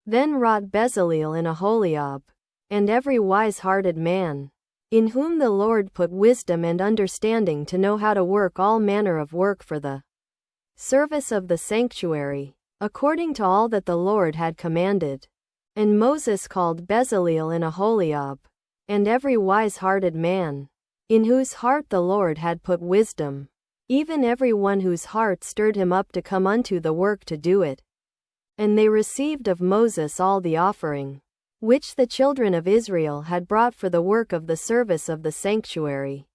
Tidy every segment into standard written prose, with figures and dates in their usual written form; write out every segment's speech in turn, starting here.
Then wrought Bezaleel and Aholiab, and every wise-hearted man, in whom the Lord put wisdom and understanding to know how to work all manner of work for the service of the sanctuary, according to all that the Lord had commanded. And Moses called Bezaleel and Aholiab, and every wise-hearted man, in whose heart the Lord had put wisdom, even every one whose heart stirred him up to come unto the work to do it. And they received of Moses all the offering, which the children of Israel had brought for the work of the service of the sanctuary,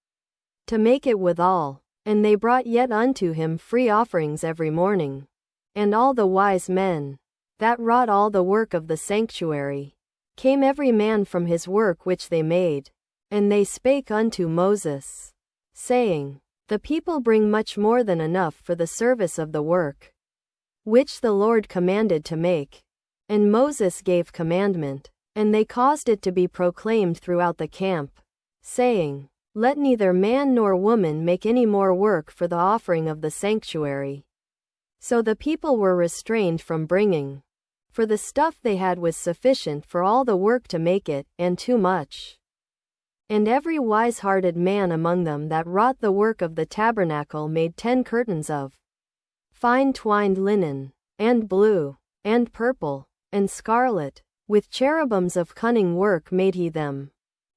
to make it withal. And they brought yet unto him free offerings every morning. And all the wise men, that wrought all the work of the sanctuary, came every man from his work which they made. And they spake unto Moses, saying, The people bring much more than enough for the service of the work, which the Lord commanded to make. And Moses gave commandment, and they caused it to be proclaimed throughout the camp, saying, Let neither man nor woman make any more work for the offering of the sanctuary. So the people were restrained from bringing, for the stuff they had was sufficient for all the work to make it, and too much. And every wise-hearted man among them that wrought the work of the tabernacle made 10 curtains of fine twined linen, and blue, and purple, and scarlet, with cherubims of cunning work made he them.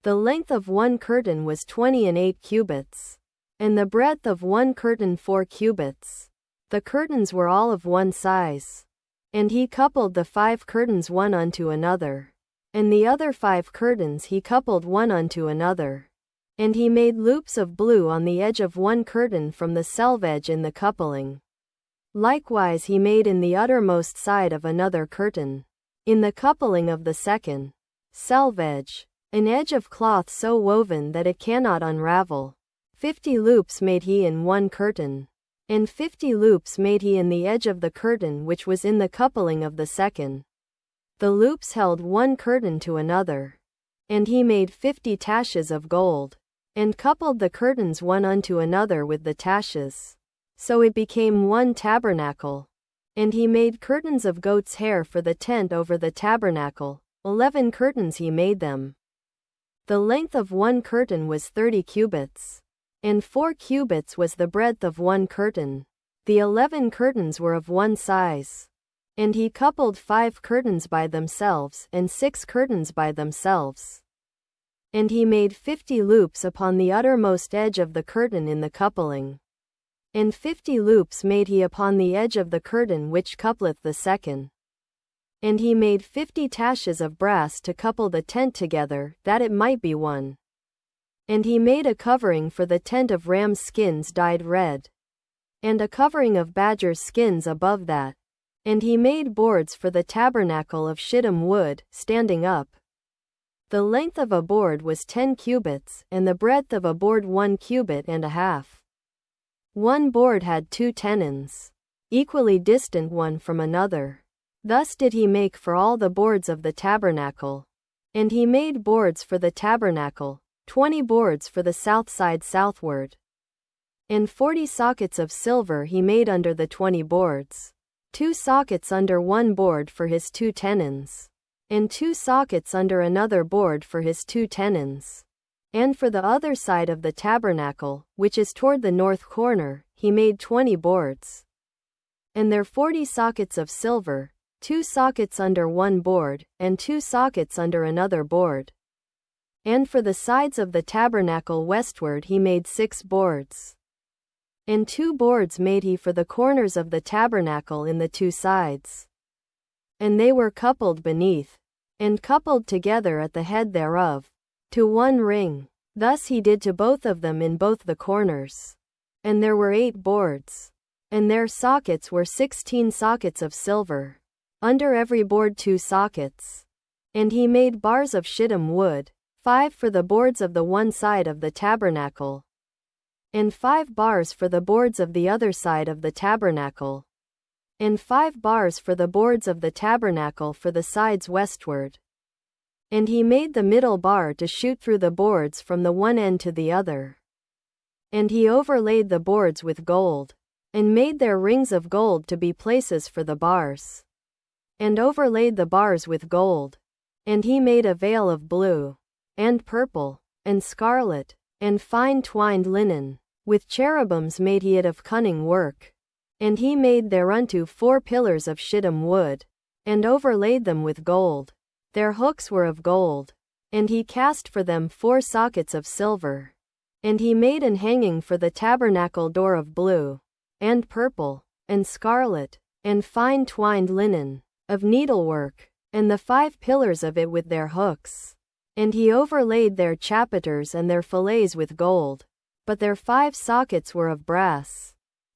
The length of one curtain was 28 cubits, and the breadth of one curtain 4 cubits. The curtains were all of one size. And he coupled the 5 curtains one unto another, and the other 5 curtains he coupled one unto another. And he made loops of blue on the edge of one curtain from the selvedge in the coupling. Likewise he made in the uttermost side of another curtain, in the coupling of the second selvedge, an edge of cloth so woven that it cannot unravel. 50 loops made he in one curtain, and 50 loops made he in the edge of the curtain which was in the coupling of the second. The loops held one curtain to another. And he made 50 taches of gold, and coupled the curtains one unto another with the taches. So it became one tabernacle. And he made curtains of goat's hair for the tent over the tabernacle. 11 curtains he made them. The length of one curtain was 30 cubits. And 4 cubits was the breadth of one curtain. The 11 curtains were of one size. And he coupled 5 curtains by themselves, and 6 curtains by themselves. And he made 50 loops upon the uttermost edge of the curtain in the coupling. And 50 loops made he upon the edge of the curtain which coupleth the second. And he made 50 taches of brass to couple the tent together, that it might be one. And he made a covering for the tent of ram's skins dyed red, and a covering of badger's skins above that. And he made boards for the tabernacle of shittim wood, standing up. The length of a board was 10 cubits, and the breadth of a board 1 cubit and a half. One board had 2 tenons, equally distant one from another. Thus did he make for all the boards of the tabernacle. And he made boards for the tabernacle, 20 boards for the south side southward. And 40 sockets of silver he made under the 20 boards. 2 sockets under one board for his 2 tenons, and 2 sockets under another board for his 2 tenons. And for the other side of the tabernacle, which is toward the north corner, he made 20 boards. And there 40 sockets of silver, 2 sockets under one board, and 2 sockets under another board. And for the sides of the tabernacle westward he made 6 boards. And 2 boards made he for the corners of the tabernacle in the 2 sides. And they were coupled beneath, and coupled together at the head thereof, to one ring. Thus he did to both of them in both the corners. And there were 8 boards. And their sockets were 16 sockets of silver. Under every board 2 sockets. And he made bars of shittim wood, 5 for the boards of the one side of the tabernacle, and 5 bars for the boards of the other side of the tabernacle, and 5 bars for the boards of the tabernacle for the sides westward. And he made the middle bar to shoot through the boards from the one end to the other. And he overlaid the boards with gold, and made their rings of gold to be places for the bars. and overlaid the bars with gold. And he made a veil of blue, and purple, and scarlet, and fine twined linen. With cherubims made he it of cunning work. And he made thereunto 4 pillars of shittim wood, and overlaid them with gold. Their hooks were of gold. And he cast for them 4 sockets of silver. And he made an hanging for the tabernacle door of blue, and purple, and scarlet, and fine twined linen, of needlework, and the 5 pillars of it with their hooks. And he overlaid their chapiters and their fillets with gold, but their 5 sockets were of brass.